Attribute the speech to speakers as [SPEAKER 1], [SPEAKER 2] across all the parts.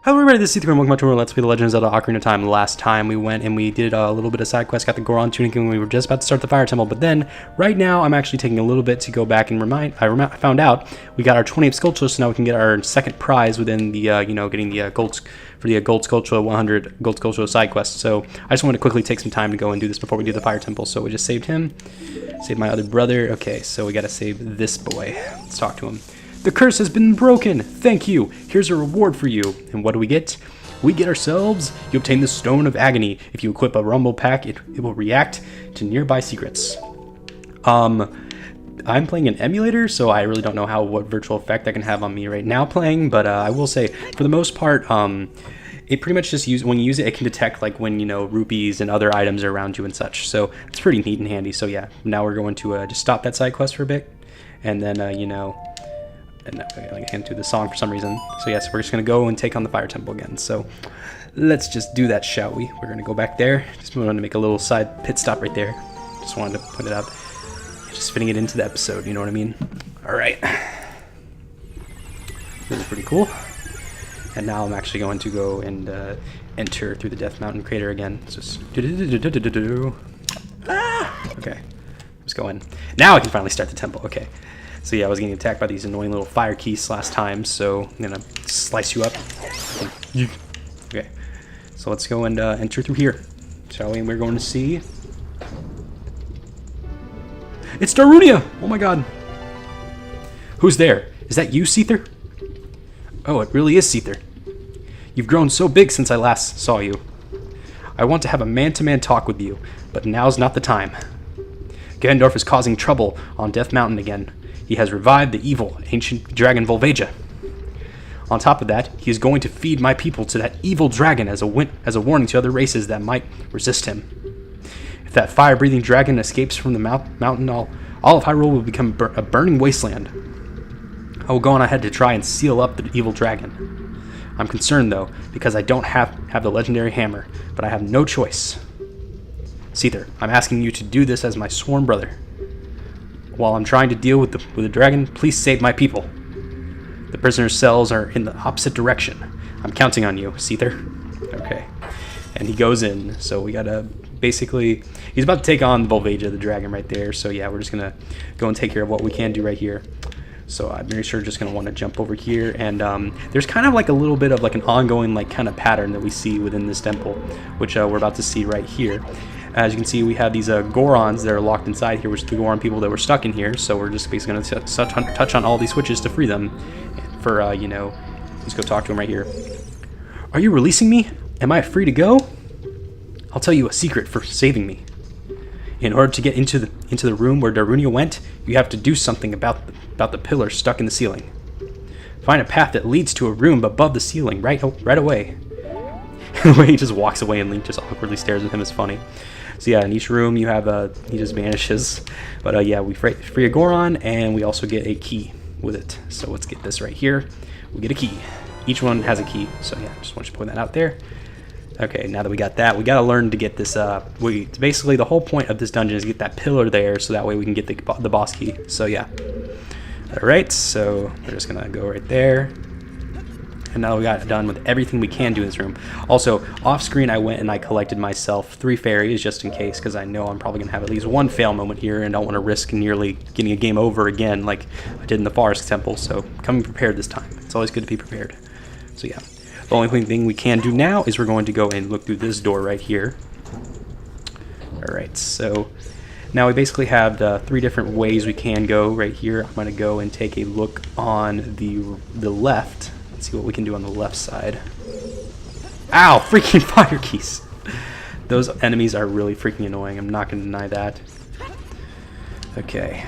[SPEAKER 1] Hello everybody, this is SeetherCordGames. Welcome back to our Let's Play The Legend of Zelda Ocarina of Time. Last time we went and we did a little bit of side quest, got the Goron tunic, and we were just about to start the Fire Temple, but then, right now, I'm actually taking a little bit to go back and I found out we got our 20th sculpture, so now we can get our second prize within the, getting the gold, for the gold sculpture, 100 gold sculpture side quest. So, I just wanted to quickly take some time to go and do this before we do the Fire Temple, so we just saved him, saved my other brother. Okay, so we gotta save this boy. Let's talk to him. The curse has been broken! Thank you! Here's a reward for you. And what do we get? We get ourselves, you obtain the Stone of Agony. If you equip a rumble pack, it will react to nearby secrets. I'm playing an emulator, so I really don't know what virtual effect that can have on me right now playing, but I will say, for the most part, it pretty much just when you use it, it can detect like when, rupees and other items are around you and such, so it's pretty neat and handy. So yeah, now we're going to just stop that side quest for a bit, and then, and I can't do the song for some reason. So yes, we're just going to go and take on the Fire Temple again. So let's just do that, shall we? We're going to go back there. Just wanted to make a little side pit stop right there. Just wanted to put it up. Just fitting it into the episode, you know what I mean? Alright. This is pretty cool. And now I'm actually going to go and enter through the Death Mountain crater again. It's just... Okay. Let's go in. Now I can finally start the temple. Okay. So yeah, I was getting attacked by these annoying little fire keys last time, so I'm gonna slice you up. Okay, so let's go and enter through here, shall we? And we're going to see... It's Darunia! Oh my god. Who's there? Is that you, Seether? Oh, it really is Seether. You've grown so big since I last saw you. I want to have a man-to-man talk with you, but now's not the time. Ganondorf is causing trouble on Death Mountain again. He has revived the evil ancient dragon Volvagia. On top of that, he is going to feed my people to that evil dragon as a warning to other races that might resist him. If that fire-breathing dragon escapes from the mountain, all of Hyrule will become a burning wasteland. I will go on ahead to try and seal up the evil dragon. I'm concerned, though, because I don't have the legendary hammer, but I have no choice. Seether, I'm asking you to do this as my sworn brother. While I'm trying to deal with the dragon, please save my people. The prisoner's cells are in the opposite direction. I'm counting on you, Seether. Okay. And he goes in, so we gotta basically... He's about to take on Volvagia, the dragon, right there. So yeah, we're just gonna go and take care of what we can do right here. So I'm very sure just gonna want to jump over here. And there's kind of like a little bit of like an ongoing like kind of pattern that we see within this temple, which we're about to see right here. As you can see, we have these Gorons that are locked inside here, which are the Goron people that were stuck in here. So we're just basically going to touch on all these switches to free them. For, let's go talk to him right here. Are you releasing me? Am I free to go? I'll tell you a secret for saving me. In order to get into the room where Darunia went, you have to do something about the pillar stuck in the ceiling. Find a path that leads to a room above the ceiling right away. The way he just walks away and Link just awkwardly stares at him is funny. So yeah, in each room you have he just vanishes. But yeah, we free a Goron, and we also get a key with it. So let's get this right here. We get a key. Each one has a key. So yeah, just want you to point that out there. Okay, now that we got that, we gotta learn to get this. Basically the whole point of this dungeon is get that pillar there, so that way we can get the boss key. So yeah. All right, so we're just gonna go right there. And now we got it done with everything we can do in this room. Also, off screen I went and I collected myself 3 fairies just in case, because I know I'm probably going to have at least one fail moment here and don't want to risk nearly getting a game over again like I did in the Forest Temple. So coming prepared this time. It's always good to be prepared. So yeah, the only thing we can do now is we're going to go and look through this door right here. Alright, so now we basically have 3 different ways we can go right here. I'm going to go and take a look on the left. Let's see what we can do on the left side. Ow! Freaking fire keys! Those enemies are really freaking annoying. I'm not going to deny that. Okay.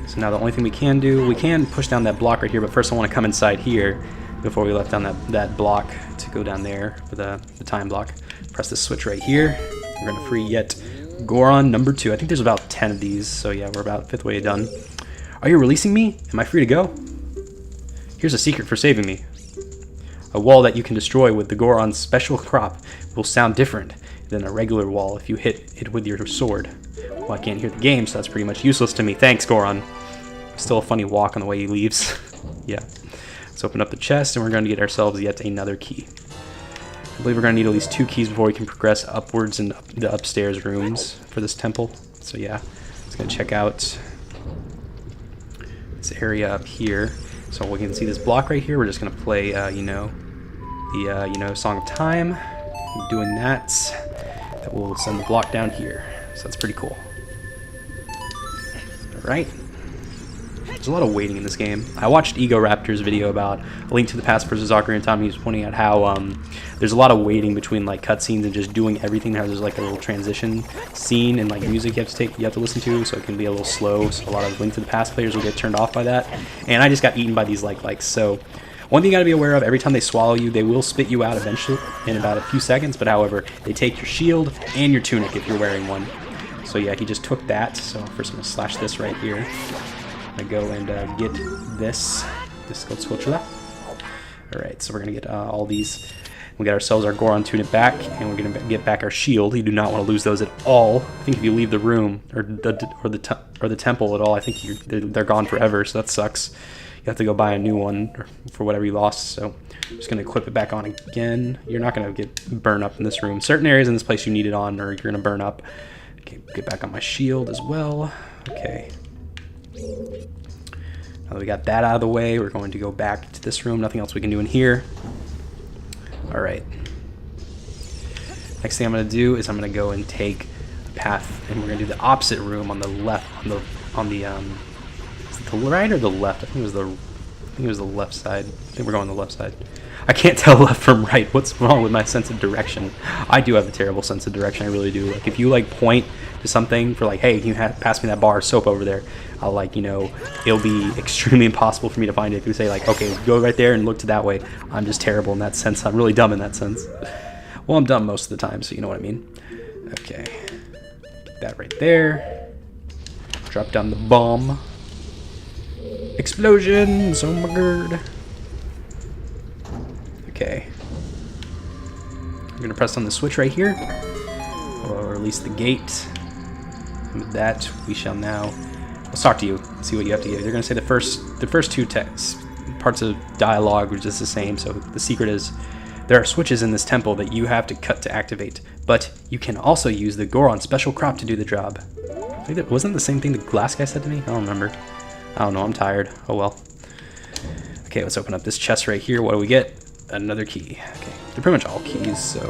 [SPEAKER 1] So now the only thing we can do, we can push down that block right here, but first I want to come inside here before we left down that block to go down there for the time block. Press the switch right here. We're going to free yet Goron number 2. I think there's about 10 of these, so yeah, we're about 5th way done. Are you releasing me? Am I free to go? Here's a secret for saving me. A wall that you can destroy with the Goron's special crop will sound different than a regular wall if you hit it with your sword. Well, I can't hear the game, so that's pretty much useless to me. Thanks, Goron. Still a funny walk on the way he leaves. Yeah. Let's open up the chest, and we're going to get ourselves yet another key. I believe we're going to need at least 2 keys before we can progress upwards in the upstairs rooms for this temple. So yeah, it's going to check out this area up here. So we can see this block right here. We're just going to play, you know, the Song of Time. Doing that, that will send the block down here. So that's pretty cool. All right. There's a lot of waiting in this game. I watched Ego Raptor's video about A Link to the Past versus Ocarina of Time. He was pointing out how there's a lot of waiting between like cutscenes and just doing everything. How there's like a little transition scene and like music you have to listen to, so it can be a little slow. So a lot of Link to the Past players will get turned off by that. And I just got eaten by these likes. So one thing you got to be aware of: every time they swallow you, they will spit you out eventually in about a few seconds. But however, they take your shield and your tunic if you're wearing one. So yeah, he just took that. So first I'm gonna slash this right here. I go and get this Sculptura. Alright, so we're going to get all these. We got ourselves our Goron tunic back, and we're going to get back our shield. You do not want to lose those at all. I think if you leave the room or the temple at all, I think they're gone forever, so that sucks. You have to go buy a new one for whatever you lost, so I'm just going to equip it back on again. You're not going to get burned up in this room. Certain areas in this place you need it on, or you're going to burn up. Okay, get back on my shield as well. Okay. Now that we got that out of the way, we're going to go back to this room. Nothing else we can do in here. Alright. Next thing I'm going to do is I'm going to go and take a path, and we're going to do the opposite room on the left, is it the right or the left? I think it was the left side. I think we're going on the left side. I can't tell left from right. What's wrong with my sense of direction? I do have a terrible sense of direction. I really do. Like if you like point to something for like, hey, can you pass me that bar of soap over there? I'll like, you know, it'll be extremely impossible for me to find it. If you say like, okay, go right there and look to that way. I'm just terrible in that sense. I'm really dumb in that sense. Well, I'm dumb most of the time, so you know what I mean. Okay, get that right there. Drop down the bomb. Explosions! Oh my god. Okay. I'm gonna press on the switch right here, or release the gate. And with that, we shall now. Let's talk to you. See what you have to give. They're gonna say the first 2 parts of dialogue are just the same. So the secret is there are switches in this temple that you have to cut to activate, but you can also use the Goron special crop to do the job. I think that wasn't the same thing the glass guy said to me. I don't remember. I don't know. I'm tired. Oh well. Okay, let's open up this chest right here. What do we get? Another key. Okay, they're pretty much all keys, so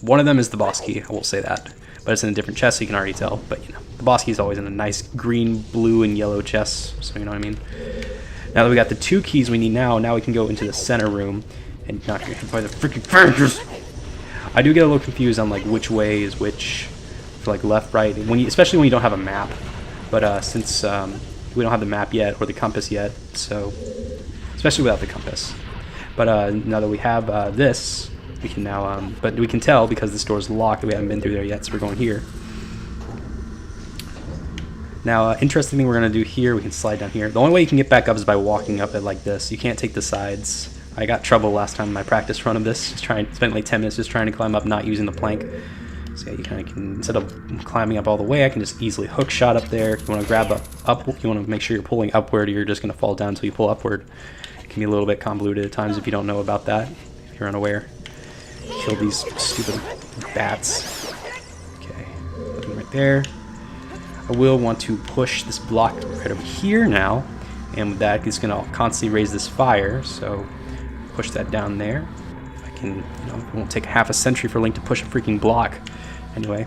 [SPEAKER 1] one of them is the boss key, I will say that, but it's in a different chest, so you can already tell. But you know, the boss key is always in a nice green, blue, and yellow chest, so you know what I mean. Now that we got the 2 keys we need now we can go into the center room and not get hit by the freaking fingers. I do get a little confused on like which way is which, for like left, right, especially when you don't have a map. But since we don't have the map yet or the compass yet, so especially without the compass. But now that we have this, we can now, but we can tell because this door is locked that we haven't been through there yet, so we're going here. Now, interesting thing we're going to do here, we can slide down here. The only way you can get back up is by walking up it like this. You can't take the sides. I got trouble last time in my practice run of this. Spent like 10 minutes just trying to climb up, not using the plank. So yeah, you kind of can, instead of climbing up all the way, I can just easily hook shot up there. If you want to grab up, you want to make sure you're pulling upward, or you're just going to fall down until you pull upward. Can be a little bit convoluted at times if you don't know about that, if you're unaware. Kill these stupid bats. Okay, nothing right there. I will want to push this block right over here now, and with that, it's going to constantly raise this fire, so push that down there. If I can, you know, it won't take half a century for Link to push a freaking block. Anyway,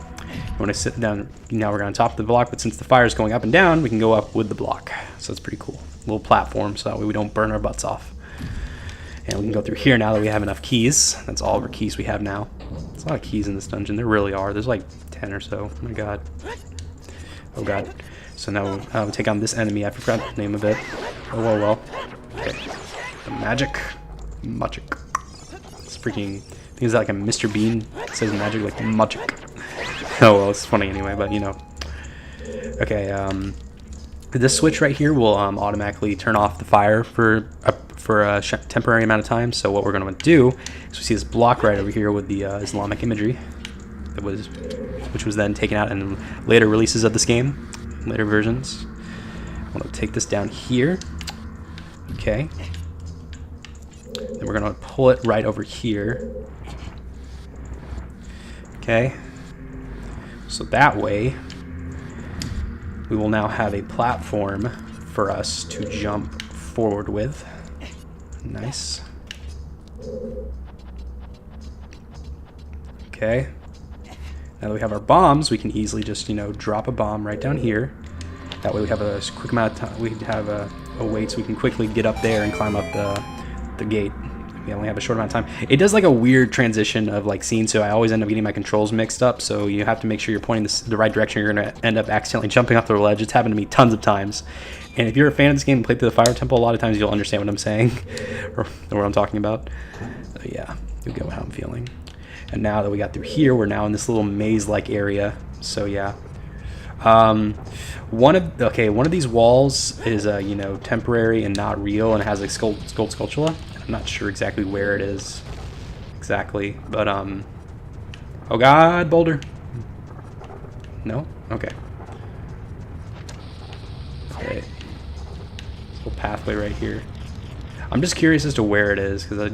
[SPEAKER 1] when I sit down, now we're on top of the block, but since the fire is going up and down, we can go up with the block, so it's pretty cool. Little platform, so that way we don't burn our butts off. And we can go through here now that we have enough keys. That's all of our keys we have now. There's a lot of keys in this dungeon. There really are. There's like 10 or so. Oh my god. Oh god. So now we'll take on this enemy. I forgot the name of it. Oh well. Okay. The magic. It's freaking. I think it's like a Mr. Bean. It says magic like magic. Oh well, it's funny anyway, but you know. Okay. This switch right here will automatically turn off the fire for a temporary amount of time. So what we're going to do is we see this block right over here with the Islamic imagery which was then taken out in later releases of this game, later versions. I'm going to take this down here. Okay. Then we're going to pull it right over here. Okay. So that way, we will now have a platform for us to jump forward with. Nice. Okay. Now that we have our bombs, we can easily just, you know, drop a bomb right down here. That way we have a quick amount of time. We have a way so we can quickly get up there and climb up the gate. We only have a short amount of time. It does like a weird transition of like scenes, so I always end up getting my controls mixed up. So you have to make sure you're pointing the right direction. You're going to end up accidentally jumping off the ledge. It's happened to me tons of times. And if you're a fan of this game and played through the Fire Temple, a lot of times you'll understand what I'm saying or what I'm talking about. So yeah, you'll get how I'm feeling. And now that we got through here, we're now in this little maze-like area. So yeah. One of these walls is you know, temporary and not real, and it has like gold sculptura. I'm not sure exactly where it is exactly, but oh god, boulder. No? Okay. Okay. Little pathway right here. I'm just curious as to where it is, because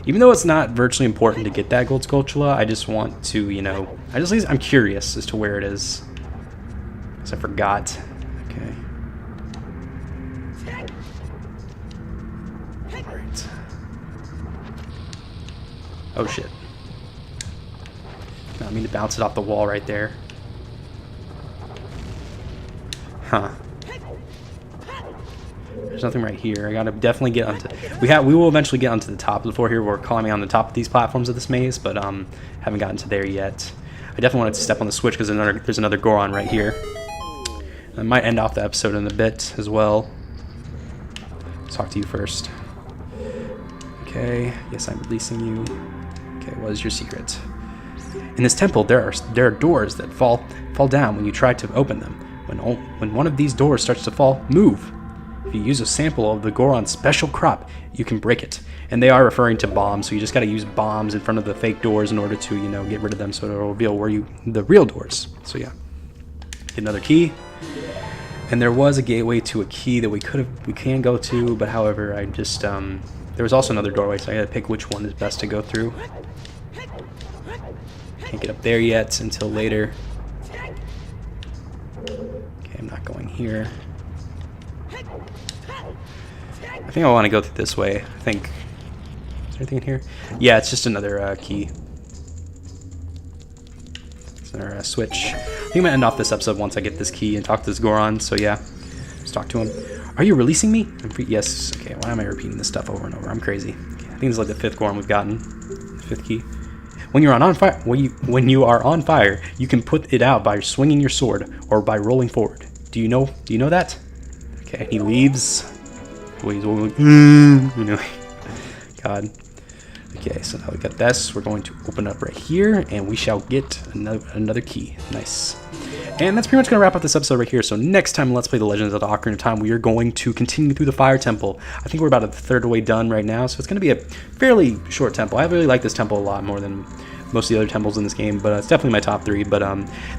[SPEAKER 1] even though it's not virtually important to get that gold sculptura, I just want to, you know, I'm curious as to where it is. Because I forgot. Okay. Alright. Oh shit. No, I mean to bounce it off the wall right there. Huh. There's nothing right here. I gotta definitely get onto. We will eventually get onto the top of the floor here. We're climbing on the top of these platforms of this maze, but haven't gotten to there yet. I definitely wanted to step on the switch because there's another Goron right here. I might end off the episode in a bit as well. Let's talk to you first. Okay. Yes, I'm releasing you. Okay. What is your secret? In this temple, there are doors that fall down when you try to open them. When one of these doors starts to fall, move. If you use a sample of the Goron's special crop, you can break it. And they are referring to bombs, so you just got to use bombs in front of the fake doors in order to, you know, get rid of them, so it'll reveal the real doors. So yeah, get another key. And there was a gateway to a key that we can go to, but however, I just there was also another doorway, so I got to pick which one is best to go through. Can't get up there yet until later. Okay, I'm not going here. I think I want to go through this way. I think. Is there anything in here? Yeah, it's just another key. It's another switch. I think I'm going to end off this episode once I get this key and talk to this Goron. So yeah, let's talk to him. Are you releasing me? Yes. Okay, why am I repeating this stuff over and over? I'm crazy. Okay, I think this is like the 5th Goron we've gotten. 5th key. When you are on fire, when you are on fire, you can put it out by swinging your sword or by rolling forward. Do you know that? Okay, he leaves. God. Okay, so now we got this. We're going to open up right here, and we shall get another key. Nice. And that's pretty much going to wrap up this episode right here. So next time, Let's Play The Legend of Zelda Ocarina of Time, we are going to continue through the Fire Temple. I think we're about a third of the way done right now, so it's going to be a fairly short temple. I really like this temple a lot more than most of the other temples in this game, but it's definitely my top 3. But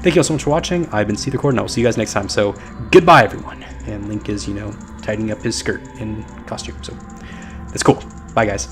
[SPEAKER 1] thank you all so much for watching. I've been SeetherCord, and I will see you guys next time. So goodbye, everyone. And Link is, you know, tightening up his skirt in costume. So that's cool. Bye, guys.